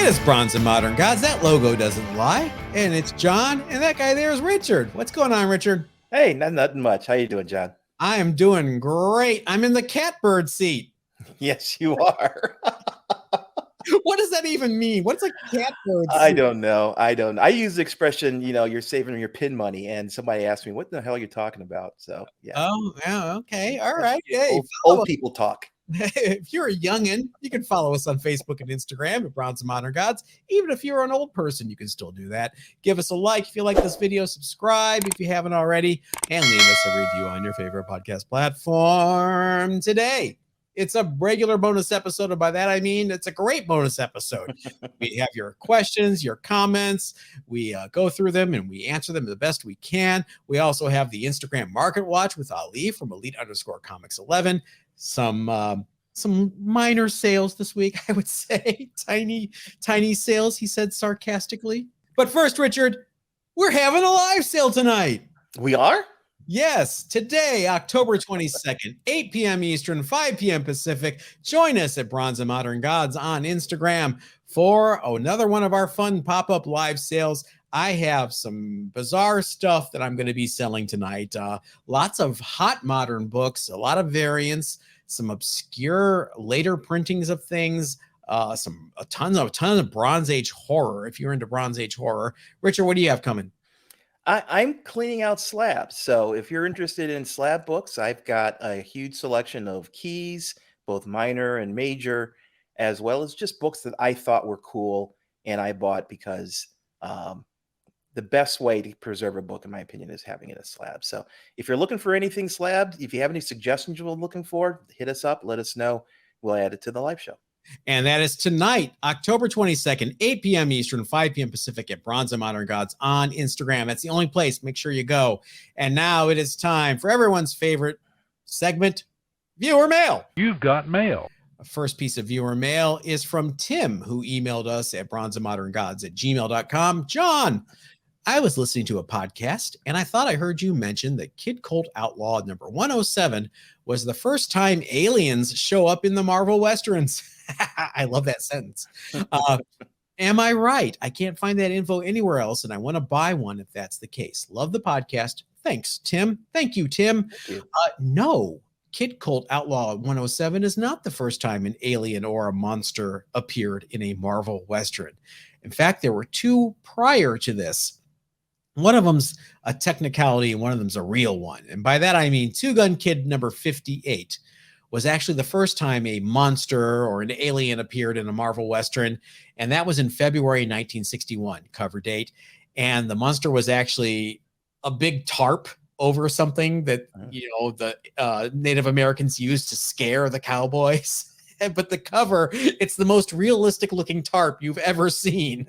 is Bronze and Modern Gods. That logo doesn't lie. And it's John, and that guy there is Richard. What's going on, Richard? Hey, nothing much. How you doing, John? I am doing great. I'm in the catbird seat. Yes, you are. What does that even mean? What's a catbird seat? I don't know. I use the expression, you're saving your pin money, and somebody asked me, what the hell are you talking about? So, yeah. Oh, yeah, okay. All right. Hey, old people talk. If you're a youngin', you can follow us on Facebook and Instagram at Bronze and Modern Gods. Even if you're an old person, you can still do that. Give us a like if you like this video, subscribe if you haven't already, and leave us a review on your favorite podcast platform. Today, it's a regular bonus episode, and by that I mean it's a great bonus episode. We have your questions, your comments. We go through them and we answer them the best we can. We also have the Instagram Market Watch with Ali from Elite_Comics11. Some minor sales this week, I would say. Tiny sales, he said sarcastically. But first, Richard, we're having a live sale tonight. We are? Yes, today, October 22nd, 8 p.m. Eastern, 5 p.m. Pacific. Join us at Bronze and Modern Gods on Instagram for another one of our fun pop-up live sales. I have some bizarre stuff that I'm going to be selling tonight. Lots of hot modern books, a lot of variants, some obscure later printings of things, a ton of Bronze Age horror. If you're into Bronze Age horror, Richard, what do you have coming? I'm cleaning out slabs. So if you're interested in slab books, I've got a huge selection of keys, both minor and major, as well as just books that I thought were cool and I bought because the best way to preserve a book, in my opinion, is having it as slab. So if you're looking for anything slab, if you have any suggestions you're looking for, hit us up, let us know. We'll add it to the live show. And that is tonight, October 22nd, 8 p.m. Eastern, 5 p.m. Pacific at Bronze and Modern Gods on Instagram. That's the only place. Make sure you go. And now it is time for everyone's favorite segment, Viewer Mail. You've got mail. The first piece of viewer mail is from Tim, who emailed us at bronzeandmoderngods@gmail.com. John, I was listening to a podcast, and I thought I heard you mention that Kid Colt Outlaw number 107 was the first time aliens show up in the Marvel Westerns. I love that sentence. Am I right? I can't find that info anywhere else, and I want to buy one if that's the case. Love the podcast. Thanks, Tim. Thank you, Tim. Thank you. No, Kid Colt Outlaw 107 is not the first time an alien or a monster appeared in a Marvel Western. In fact, there were two prior to this. One of them's a technicality and one of them's a real one. And by that, I mean Two Gun Kid number 58 was actually the first time a monster or an alien appeared in a Marvel Western. And that was in February 1961, cover date. And the monster was actually a big tarp over something that, the Native Americans used to scare the cowboys. But the cover, it's the most realistic looking tarp you've ever seen.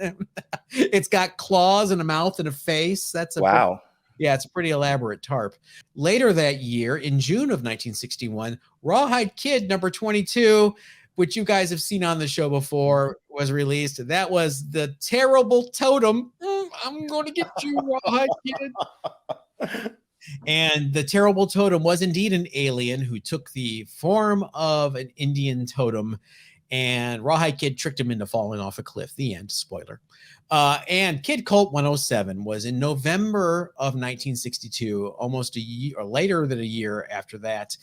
It's got claws and a mouth and a face. Wow. It's a pretty elaborate tarp. Later that year, in June of 1961, Rawhide Kid number 22, which you guys have seen on the show before, was released. That was the Terrible Totem. I'm going to get you, Rawhide Kid. And the Terrible Totem was indeed an alien who took the form of an Indian totem, and Rawhide Kid tricked him into falling off a cliff. The end. Spoiler. And Kid Colt 107 was in November of 1962, almost a year or later than a year after that.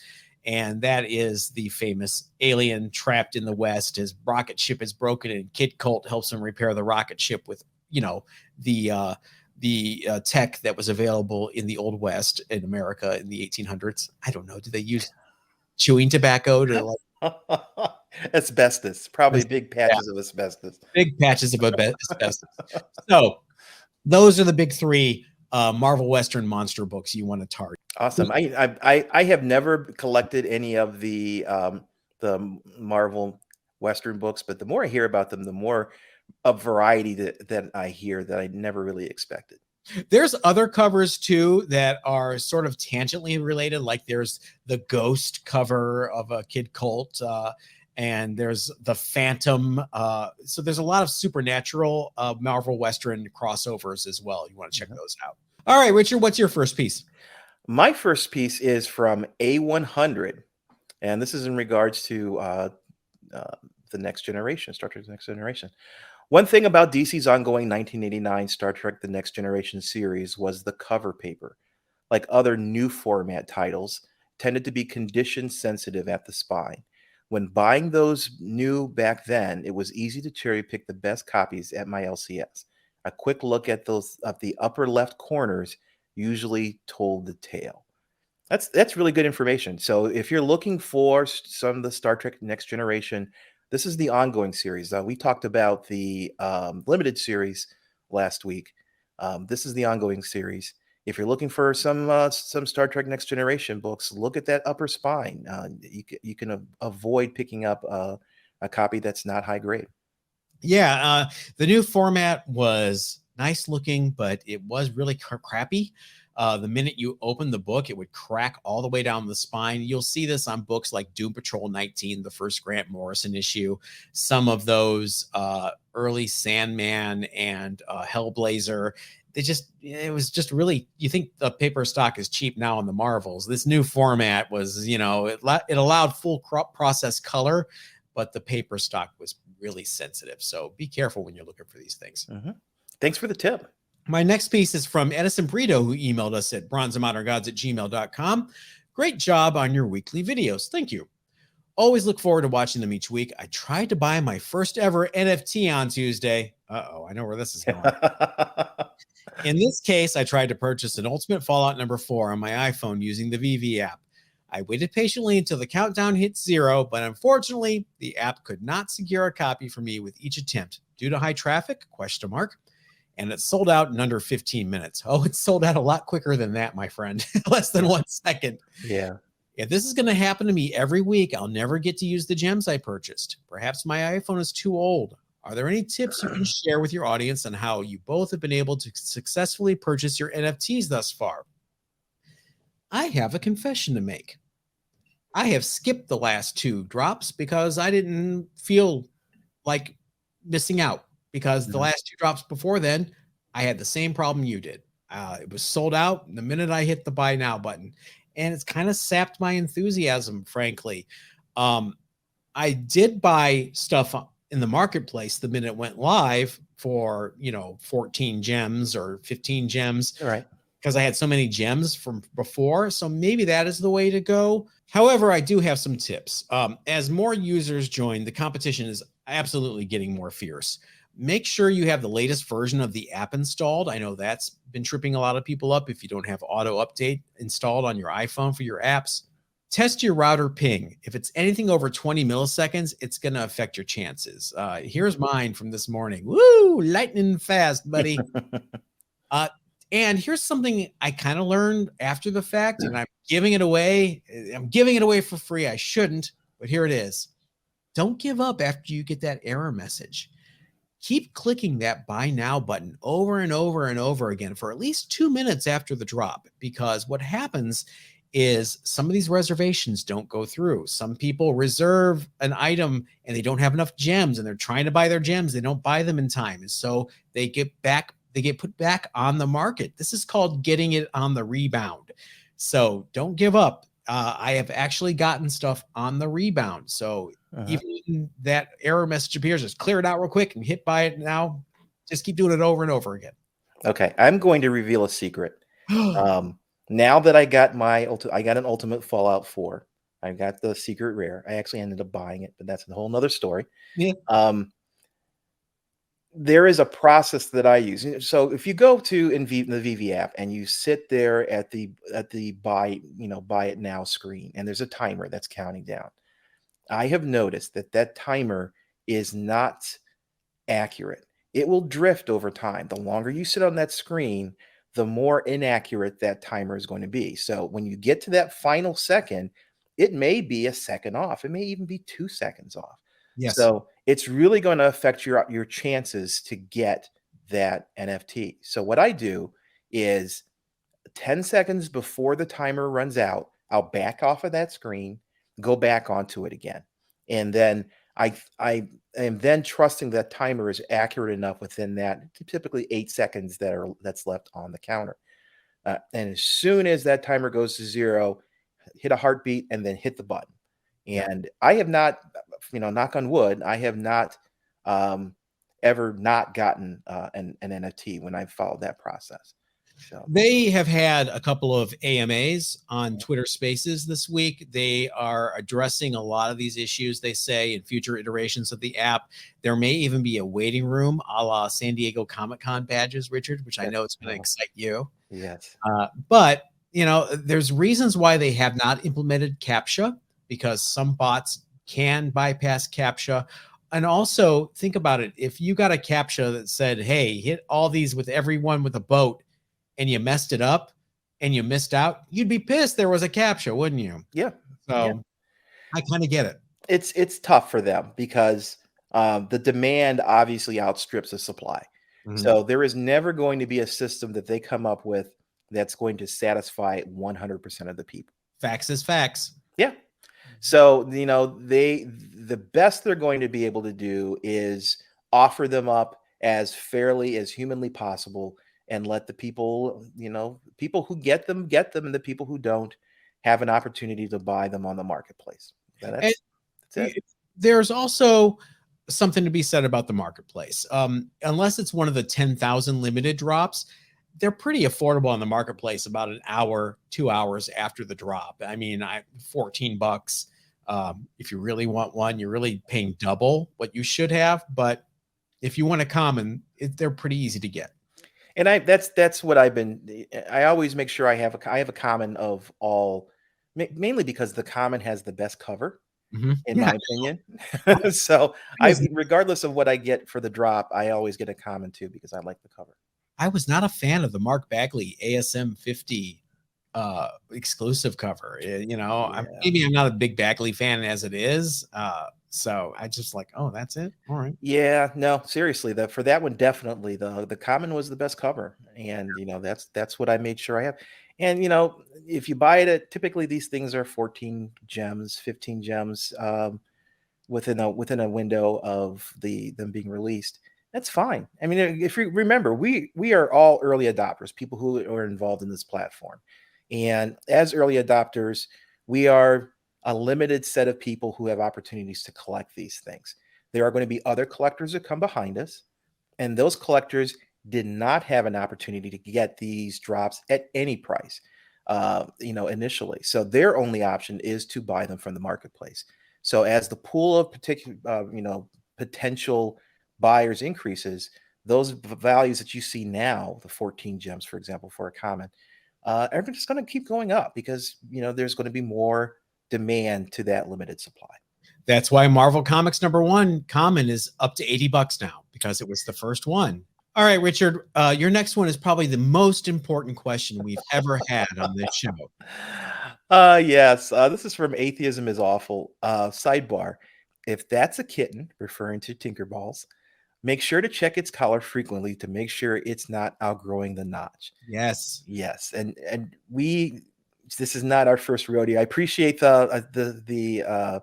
And that is the famous alien trapped in the West. His rocket ship is broken, and Kid Colt helps him repair the rocket ship with, the tech that was available in the Old West in America in the 1800s. I don't know. Did they use chewing tobacco to asbestos? Probably big patches of asbestos. Big patches of asbestos. So those are the big three Marvel Western monster books you want to target. Awesome. I have never collected any of the Marvel Western books, but the more I hear about them, the more a variety that I hear that I never really expected. There's other covers too that are sort of tangentially related. Like there's the Ghost cover of a Kid Colt, and there's the Phantom. So there's a lot of supernatural Marvel Western crossovers as well. You want to check those out. All right, Richard, what's your first piece? My first piece is from A100, and this is in regards to the Next Generation, Star Trek: The Next Generation. One thing about DC's ongoing 1989 Star Trek The Next Generation series was the cover paper. Like other new format titles, tended to be condition sensitive at the spine. When buying those new back then, it was easy to cherry pick the best copies at my LCS. A quick look at those of the upper left corners usually told the tale. That's really good information. So if you're looking for some of the Star Trek Next Generation, this is the ongoing series. We talked about the limited series last week. This is the ongoing series. If you're looking for some Star Trek Next Generation books, look at that upper spine. You can avoid picking up a copy that's not high grade. Yeah, the new format was nice looking, but it was really crappy. The minute you open the book, it would crack all the way down the spine. You'll see this on books like Doom Patrol 19, the first Grant Morrison issue. Some of those early Sandman and Hellblazer. It was just really, you think the paper stock is cheap now on the Marvels. This new format was, it allowed full crop process color, but the paper stock was really sensitive. So be careful when you're looking for these things. Mm-hmm. Thanks for the tip. My next piece is from Edison Brito, who emailed us at bronzeandmoderngods@gmail.com. Great job on your weekly videos. Thank you. Always look forward to watching them each week. I tried to buy my first ever NFT on Tuesday. Uh-oh, I know where this is going. In this case, I tried to purchase an Ultimate Fallout number 4 on my iPhone using the Veve app. I waited patiently until the countdown hit 0, but unfortunately, the app could not secure a copy for me with each attempt due to high traffic, ? And it sold out in under 15 minutes. Oh, it sold out a lot quicker than that, my friend. Less than 1 second. Yeah. If this is going to happen to me every week, I'll never get to use the gems I purchased. Perhaps my iPhone is too old. Are there any tips you can share with your audience on how you both have been able to successfully purchase your NFTs thus far? I have a confession to make. I have skipped the last 2 drops because I didn't feel like missing out, because the last 2 drops before then, I had the same problem you did. It was sold out the minute I hit the buy now button, and it's kind of sapped my enthusiasm, frankly. I did buy stuff in the marketplace the minute it went live for, 14 gems or 15 gems. All right. Because I had so many gems from before. So maybe that is the way to go. However, I do have some tips. As more users join, the competition is absolutely getting more fierce. Make sure you have the latest version of the app installed. I know that's been tripping a lot of people up if you don't have auto update installed on your iPhone for your apps. Test your router ping. If it's anything over 20 milliseconds, it's going to affect your chances. Here's mine from this morning. Woo, lightning fast, buddy. And here's something I kind of learned after the fact, and I'm giving it away. I'm giving it away for free. I shouldn't, but here it is. Don't give up after you get that error message. Keep clicking that buy now button over and over and over again for at least 2 minutes after the drop, because what happens is some of these reservations don't go through. Some people reserve an item and they don't have enough gems, and they're trying to buy their gems. They don't buy them in time. And so they get put back on the market. This is called getting it on the rebound. So don't give up. I have actually gotten stuff on the rebound. So even that error message appears, just clear it out real quick and hit buy it now. Just keep doing it over and over again. Okay, I'm going to reveal a secret. Now that I got an Ultimate Fallout 4, I got the secret rare. I actually ended up buying it, but that's a whole nother story. Yeah. There is a process that I use. So if you go to the Veve app and you sit there at the buy it now screen, and there's a timer that's counting down, I have noticed that timer is not accurate. It will drift over time. The longer you sit on that screen, the more inaccurate that timer is going to be. So when you get to that final second, it may be a second off. It may even be 2 seconds off. Yes. So it's really going to affect your chances to get that NFT. So what I do is 10 seconds before the timer runs out, I'll back off of that screen, go back onto it again. And then I am then trusting that timer is accurate enough within that typically 8 seconds that's left on the counter. And as soon as that timer goes to 0, hit a heartbeat and then hit the button. And I have not, knock on wood, I have not ever not gotten an NFT when I followed that process. So They have had a couple of AMAs on Twitter Spaces this week. They are addressing a lot of these issues. They say in future iterations of the app, there may even be a waiting room a la San Diego Comic-Con badges, Richard, which I know is going to excite you. yes. But, there's reasons why they have not implemented CAPTCHA, because some bots can bypass CAPTCHA. And also think about it. If you got a CAPTCHA that said, hey, hit all these with everyone with a boat, and you messed it up and you missed out, you'd be pissed there was a CAPTCHA, wouldn't you? Yeah. So I kind of get it. It's tough for them because the demand obviously outstrips the supply. So there is never going to be a system that they come up with that's going to satisfy 100% of the people. Facts is facts. Yeah. So, the best they're going to be able to do is offer them up as fairly as humanly possible and let the people, people who get them, and the people who don't have an opportunity to buy them on the marketplace. That's it. There's also something to be said about the marketplace. Unless it's one of the 10,000 limited drops, they're pretty affordable on the marketplace about an hour, 2 hours after the drop. I mean, $14. If you really want one, you're really paying double what you should have. But if you want a common, they're pretty easy to get. And that's what I always make sure I have a common of all, mainly because the common has the best cover, in my opinion. So regardless of what I get for the drop, I always get a common too, because I like the cover. I was not a fan of the Mark Bagley ASM 50 exclusive cover. Maybe I'm not a big Bagley fan as it is. So I just like, oh, that's it. All right. Yeah, no, seriously, for that one, definitely the common was the best cover. And that's what I made sure I have. And if you buy it typically these things are 14 gems, 15 gems within a window of them being released. That's fine. I mean, if you remember, we are all early adopters, people who are involved in this platform. And as early adopters, we are a limited set of people who have opportunities to collect these things. There are going to be other collectors that come behind us, and those collectors did not have an opportunity to get these drops at any price, initially. So their only option is to buy them from the marketplace. So as the pool of potential buyers increases, those values that you see now, the 14 gems, for example, for a common, are just going to keep going up because, there's going to be more demand to that limited supply. That's why Marvel Comics #1 common is up to $80 now, because it was the first one. All right, Richard, your next one is probably the most important question we've ever had on this show. Yes. This is from Atheism is Awful. Sidebar. If that's a kitten, referring to Tinkerballs, make sure to check its collar frequently to make sure it's not outgrowing the notch. Yes. Yes. And this is not our first rodeo. I appreciate the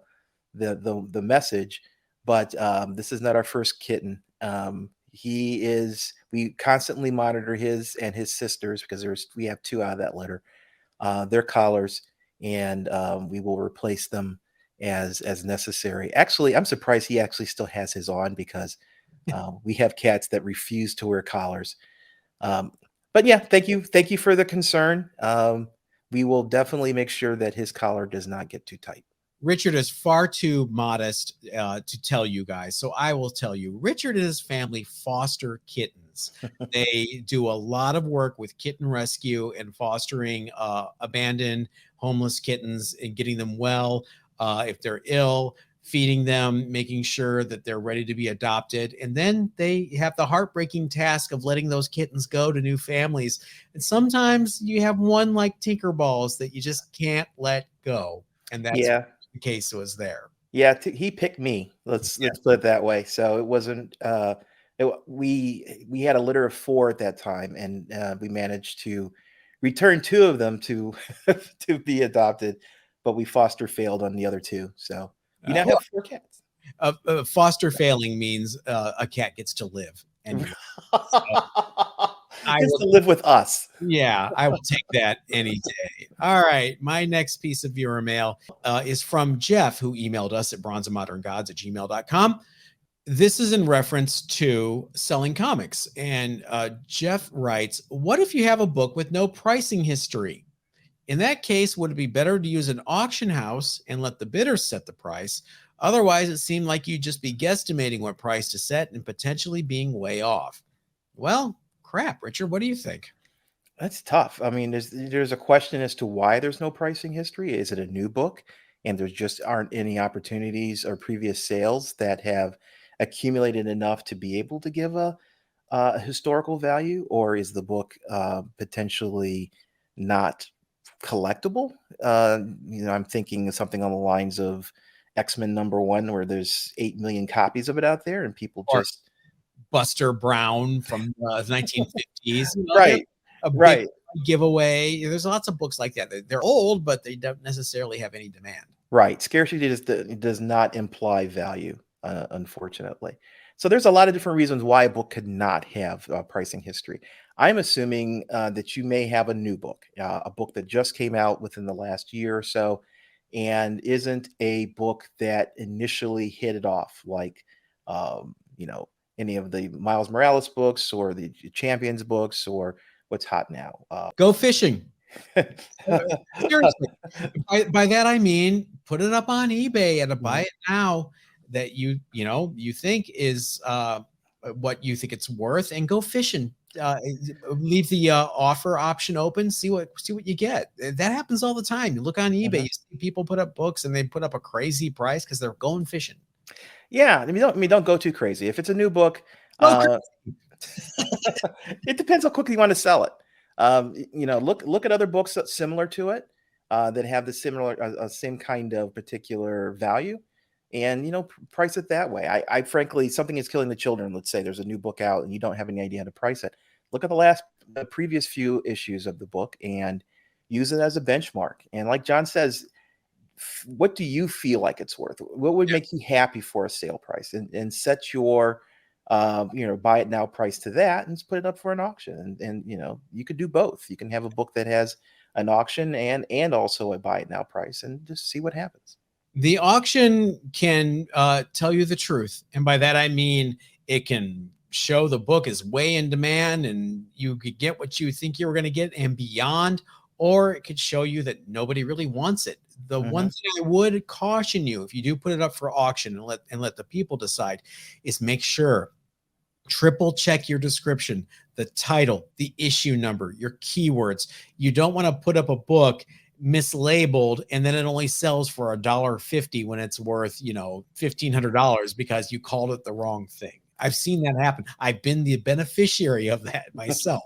message, but this is not our first kitten. We constantly monitor his and his sisters, because we have 2 out of that litter, their collars, and we will replace them as necessary. Actually, I'm surprised he actually still has his on, because we have cats that refuse to wear collars. But yeah, thank you for the concern. We will definitely make sure that his collar does not get too tight. Richard is far too modest to tell you guys, so I will tell you. Richard and his family foster kittens. They do a lot of work with kitten rescue and fostering abandoned, homeless kittens and getting them well. If they're ill, feeding them, making sure that they're ready to be adopted. And then they have the heartbreaking task of letting those kittens go to new families. And sometimes you have one like Tinkerballs that you just can't let go. And that's the case was there. Yeah, he picked me. Let's put it that way. So it wasn't. We had a litter of 4 at that time, and we managed to return 2 of them to to be adopted, but we foster failed on the other 2. So we now have 4 cats. Foster failing means a cat gets to live. And gets to live with us. Yeah, I will take that any day. All right. My next piece of viewer mail is from Jeff, who emailed us at bronzeandmoderngods@gmail.com. This is in reference to selling comics. And Jeff writes, what if you have a book with no pricing history? In that case, would it be better to use an auction house and let the bidders set the price? Otherwise, it seemed like you'd just be guesstimating what price to set and potentially being way off. Well, crap, Richard, what do you think? That's tough. I mean, there's a question as to why there's no pricing history. Is it a new book and there just aren't any opportunities or previous sales that have accumulated enough to be able to give a historical value, or is the book potentially not collectible? I'm thinking of something on the lines of X-Men #1, where there's 8 million copies of it out there, and people Or just Buster Brown from the 1950s. They're right, a big right. giveaway. There's lots of books like that. They're old, but they don't necessarily have any demand. Right. Scarcity does not imply value, unfortunately. So there's a lot of different reasons why a book could not have pricing history. I'm assuming that you may have a new book, a book that just came out within the last year or so, and isn't a book that initially hit it off like, any of the Miles Morales books or the Champions books or what's hot now. Go fishing. Seriously. By that I mean put it up on eBay and buy Mhm. it now that you think is what you think it's worth, and go fishing. Leave the offer option open. See what you get. That happens all the time. You look on eBay, Mhm. you see people put up books and they put up a crazy price because they're going fishing. Yeah, don't go too crazy. If it's a new book, Go uh, it depends how quickly you want to sell it. Look at other books that's similar to it, that have the same kind of particular value, and price it that way. I frankly, something is killing the children. Let's say there's a new book out and you don't have any idea how to price it. Look at the previous few issues of the book and use it as a benchmark. And like John says, what do you feel like it's worth? What would make you happy for a sale price, and set your buy it now price to that, and just put it up for an auction. And you could do both. You can have a book that has an auction and also a buy it now price, and just see what happens. The auction can tell you the truth. And by that, I mean it can show the book is way in demand and you could get what you think you were going to get and beyond, or it could show you that nobody really wants it. The one Mhm. thing I would caution you, if you do put it up for auction and let the people decide, is make sure triple check your description, the title, the issue number, your keywords. You don't want to put up a book mislabeled and then it only sells for $1.50 when it's worth, $1,500 because you called it the wrong thing. I've seen that happen. I've been the beneficiary of that myself.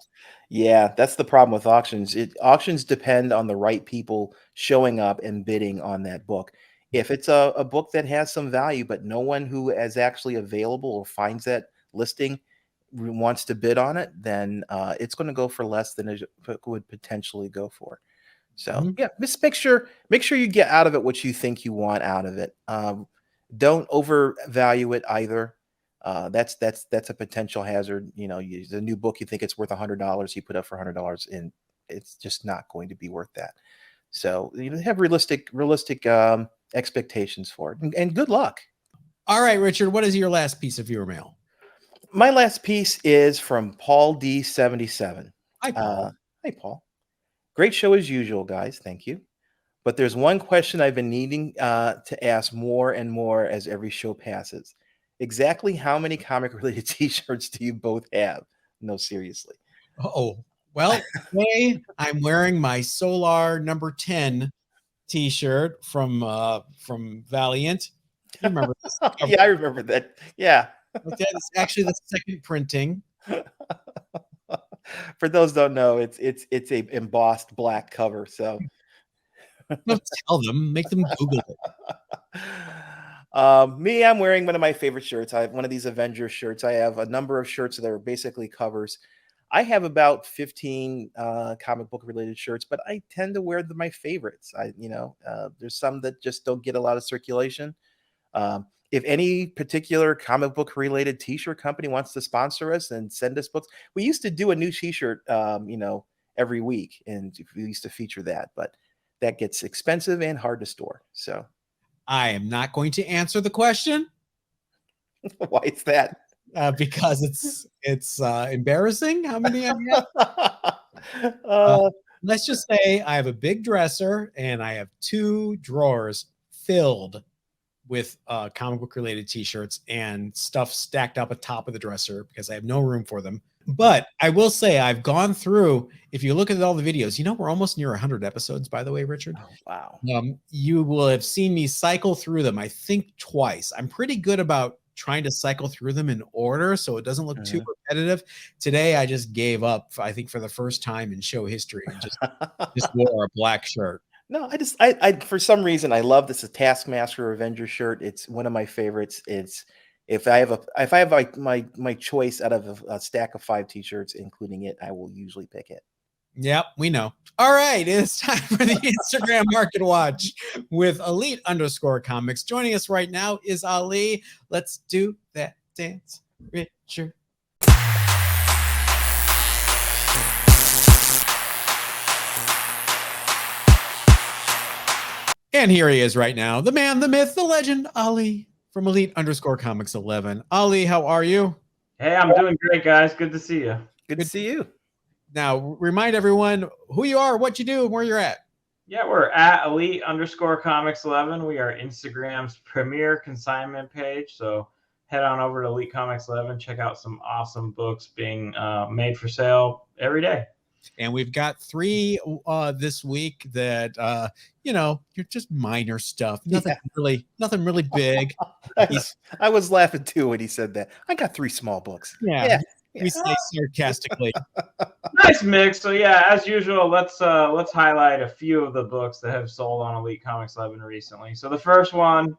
Yeah, that's the problem with auctions. Auctions depend on the right people showing up and bidding on that book. If it's a book that has some value, but no one who is actually available or finds that listing wants to bid on it, then it's going to go for less than it would potentially go for. So Mhm. yeah, just make sure you get out of it what you think you want out of it. Don't overvalue it either. That's a potential hazard. The new book, you think it's worth $100, you put up for $100, and it's just not going to be worth that. So have realistic expectations for it, and good luck. All right, Richard, what is your last piece of your mail? My last piece is from Paul D77. Hi, Uh, Paul. Hey, Paul. Great show as usual, guys. Thank you. But there's one question I've been needing to ask more and more as every show passes. Exactly how many comic related t shirts do you both have? No, seriously. Oh, well, today I'm wearing my Solar number 10 t-shirt from Valiant. You remember this cover? Yeah, I remember that. Yeah. Like that is actually the second printing. For those who don't know, it's a embossed black cover. So Don't tell them, make them Google it. Me, I'm wearing one of my favorite shirts. I have one of these Avengers shirts. I have a number of shirts that are basically covers. I have about 15 comic book related shirts, but I tend to wear my favorites. There's some that just don't get a lot of circulation. If any particular comic book related t-shirt company wants to sponsor us and send us books, we used to do a new t-shirt, every week, and we used to feature that, but that gets expensive and hard to store. So I am not going to answer the question. Why is that? Because it's embarrassing how many I have. uh, Let's just say I have a big dresser and I have 2 drawers filled with comic book related t-shirts and stuff stacked up atop of the dresser because I have no room for them. But I will say I've gone through, if you look at all the videos, we're almost near 100 episodes, by the way, Richard. oh, wow. You will have seen me cycle through them, I think twice. I'm pretty good about trying to cycle through them in order so it doesn't look too repetitive. Today I just gave up, I think for the first time in show history, and just wore a black shirt. No, I for some reason I love this Taskmaster Avenger shirt. It's one of my favorites. It's if I have like my choice out of a stack of 5 t-shirts, including it, I will usually pick it. Yep, we know. All right, it's time for the Instagram Market Watch with Elite_Comics. Joining us right now is Ali. Let's do that dance, Richard. And here he is right now, the man, the myth, the legend, Ali from Elite_Comics 11. Ali, how are you? Hey, I'm doing great, guys. Good to see you. Good to see you. Now, remind everyone who you are, what you do, and where you're at. Yeah, we're at Elite_Comics 11. We are Instagram's premier consignment page. So head on over to Elite Comics 11. Check out some awesome books being made for sale every day. And we've got 3 this week that you're just minor stuff. Nothing really big. I was laughing too when he said that. I got 3 small books. Yeah. We say sarcastically. Nice mix. So yeah, as usual, let's highlight a few of the books that have sold on Elite Comics 11 recently. So the first one,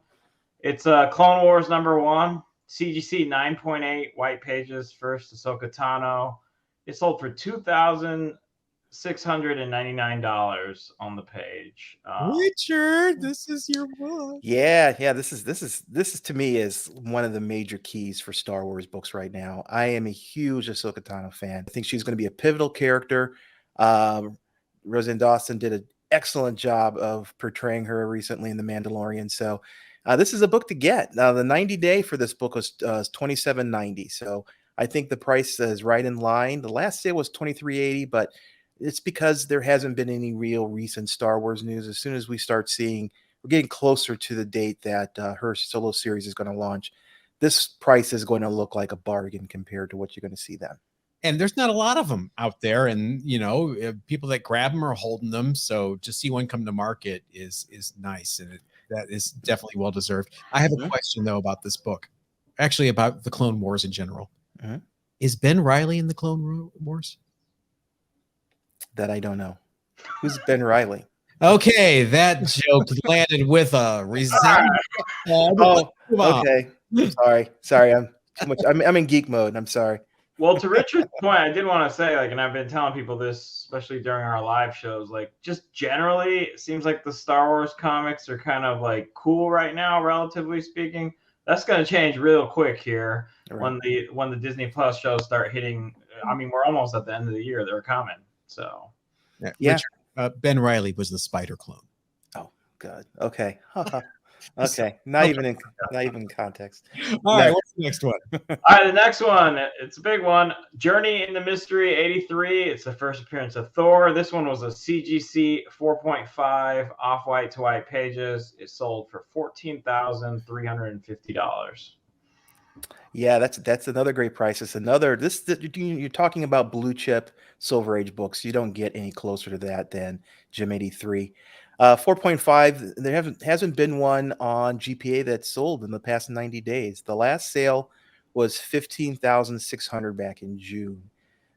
it's Clone Wars #1, CGC 9.8, white pages, first Ahsoka Tano. It sold for $2,699 on the page. Richard, this is your book. Yeah. This is to me is one of the major keys for Star Wars books right now. I am a huge Ahsoka Tano fan. I think she's going to be a pivotal character. Roseanne Dawson did an excellent job of portraying her recently in The Mandalorian. So this is a book to get. Now the 90-day for this book was $27.90. So I think the price is right in line. The last sale was $23.80, but it's because there hasn't been any real recent Star Wars news. As soon as we start seeing, we're getting closer to the date that her solo series is going to launch, this price is going to look like a bargain compared to what you're going to see then. And there's not a lot of them out there, and people that grab them are holding them. So to see one come to market is nice, and that is definitely well deserved. I have a question though about this book, actually about the Clone Wars in general. Is Ben Reilly in the Clone Wars? That I don't know. Who's Ben Reilly? Okay, that joke landed with a resentment. Okay. Sorry. I'm too much. I'm in geek mode. I'm sorry. Well, to Richard's point, I did want to say, and I've been telling people this, especially during our live shows, just generally, it seems like the Star Wars comics are kind of cool right now, relatively speaking. That's going to change real quick here when the Disney Plus shows start hitting. I mean, we're almost at the end of the year. They're coming. So, yeah. Richard, Ben Reilly was the Spider clone. Oh, God. Okay. Okay. Not even in context. All right. What's the next one? All right. The next one. It's a big one. Journey into Mystery 83. It's the first appearance of Thor. This one was a CGC 4.5 off-white to white pages. It sold for $14,350. Yeah, that's another great price. It's another you're talking about blue chip Silver Age books. You don't get any closer to that than Gem 83. 4.5. There hasn't been one on GPA that's sold in the past 90 days. The last sale was $15,600 back in June.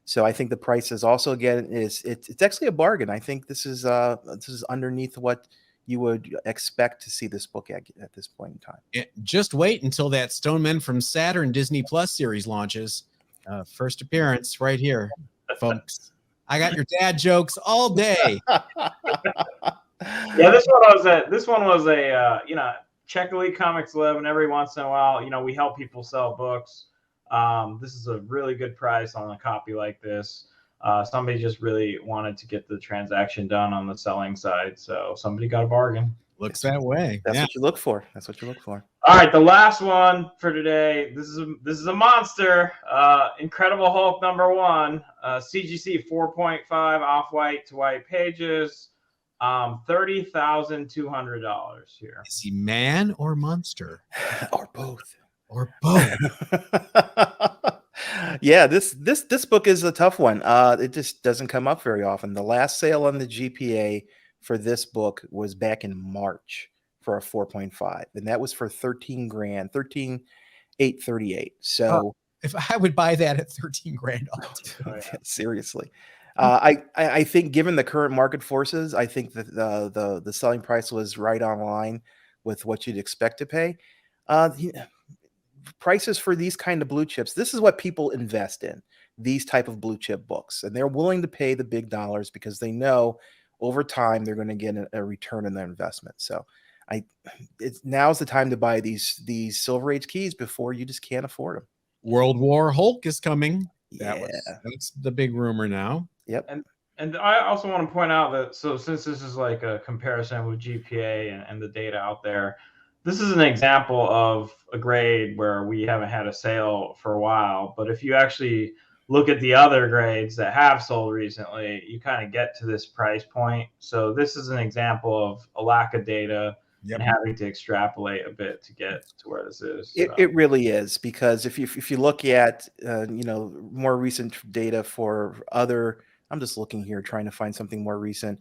So I think the price is also it's actually a bargain. I think this is underneath what you would expect to see this book at this point in time. Just wait until that Stone Men from Saturn Disney Plus series launches. First appearance right here, folks. I got your dad jokes all day. Yeah, this one was a check Elite Comics 11 every once in a while. We help people sell books. This is a really good price on a copy like this. Somebody just really wanted to get the transaction done on the selling side, so somebody got a bargain. Looks that way. That's Yeah. what you look for. That's what you look for. All right, the last one for today. This is a monster. Incredible Hulk #1. CGC 4.5 off-white to white pages. $30,200 here. Is he man or monster? Or both. Or both? Yeah, this book is a tough one. It just doesn't come up very often. The last sale on the GPA for this book was back in March for a 4.5, and that was for 13 grand, 13,838. So if I would buy that at 13 grand, seriously. I think given the current market forces, I think that the selling price was right on line with what you'd expect to pay. Prices for these kind of blue chips, this is what people invest in, these type of blue chip books, and they're willing to pay the big dollars because they know over time they're going to get a return on their investment. So now's the time to buy these Silver Age keys before you just can't afford them. World War Hulk is coming. Yeah. That's the big rumor now. Yep. And I also want to point out that, so since this is like a comparison with GPA and the data out there, this is an example of a grade where we haven't had a sale for a while. But if you actually look at the other grades that have sold recently, you kind of get to this price point. So this is an example of a lack of data and having to extrapolate a bit to get to where this is. So. It really is, because if you look at more recent data for other, I'm just looking here trying to find something more recent.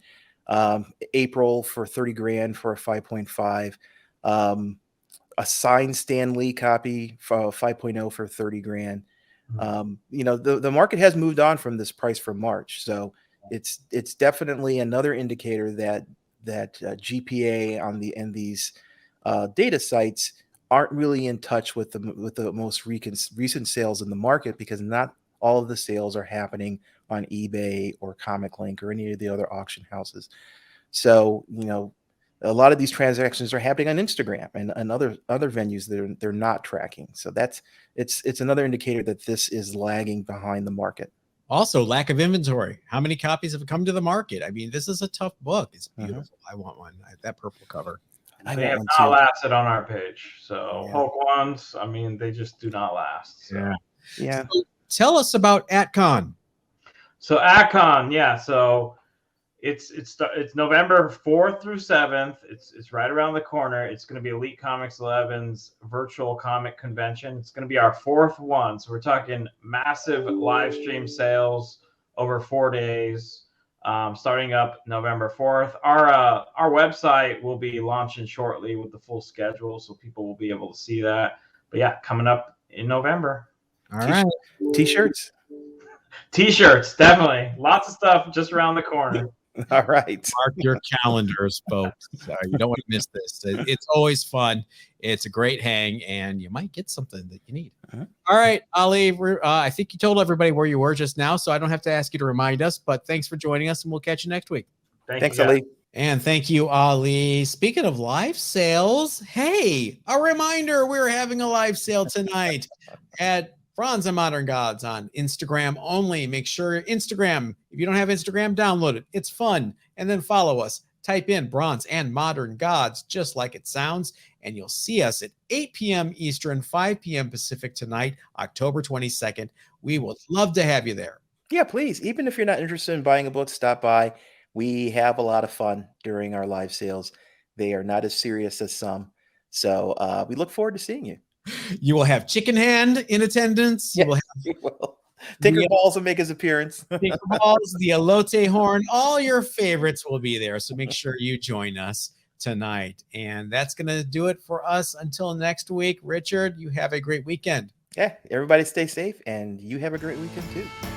April for 30 grand for a 5.5. A signed Stan Lee copy for 5.0 for 30 grand. The market has moved on from this price from March, so it's definitely another indicator that GPA on these data sites aren't really in touch with the most recent sales in the market, because not all of the sales are happening on eBay or Comic Link or any of the other auction houses. So a lot of these transactions are happening on Instagram and other venues that they're not tracking. So it's another indicator that this is lagging behind the market. Also, lack of inventory. How many copies have come to the market? I mean, this is a tough book. It's beautiful. I want one. That purple cover. They have not lasted on our page. So Hulk ones, I mean, they just do not last. So. Yeah. So tell us about AtCon. So AtCon, so it's November 4th through 7th. It's right around the corner. It's going to be Elite Comics 11's virtual comic convention. It's going to be our 4th one. So we're talking massive live stream sales over 4 days, starting up November 4th. Our website will be launching shortly with the full schedule, so people will be able to see that. But coming up in November. All right. T-shirts. T-shirts, definitely. Lots of stuff just around the corner. All right. Mark your calendars, folks. You don't want to miss this. It's always fun. It's a great hang, and you might get something that you need. All right, Ali, I think you told everybody where you were just now, so I don't have to ask you to remind us, but thanks for joining us, and we'll catch you next week. Thanks, Ali. And thank you, Ali. Speaking of live sales, hey, a reminder, we're having a live sale tonight at Bronze and Modern Gods on Instagram only. Make sure Instagram, if you don't have Instagram, download it. It's fun. And then follow us. Type in Bronze and Modern Gods, just like it sounds, and you'll see us at 8 p.m. Eastern, 5 p.m. Pacific tonight, October 22nd. We would love to have you there. Yeah, please. Even if you're not interested in buying a book, stop by. We have a lot of fun during our live sales. They are not as serious as some. So we look forward to seeing you. You will have Chicken Hand in attendance. You will. Tinker Balls will make his appearance. Tinker Balls, the elote horn, all your favorites will be there. So make sure you join us tonight. And that's going to do it for us until next week. Richard, you have a great weekend. Yeah, everybody stay safe, and you have a great weekend too.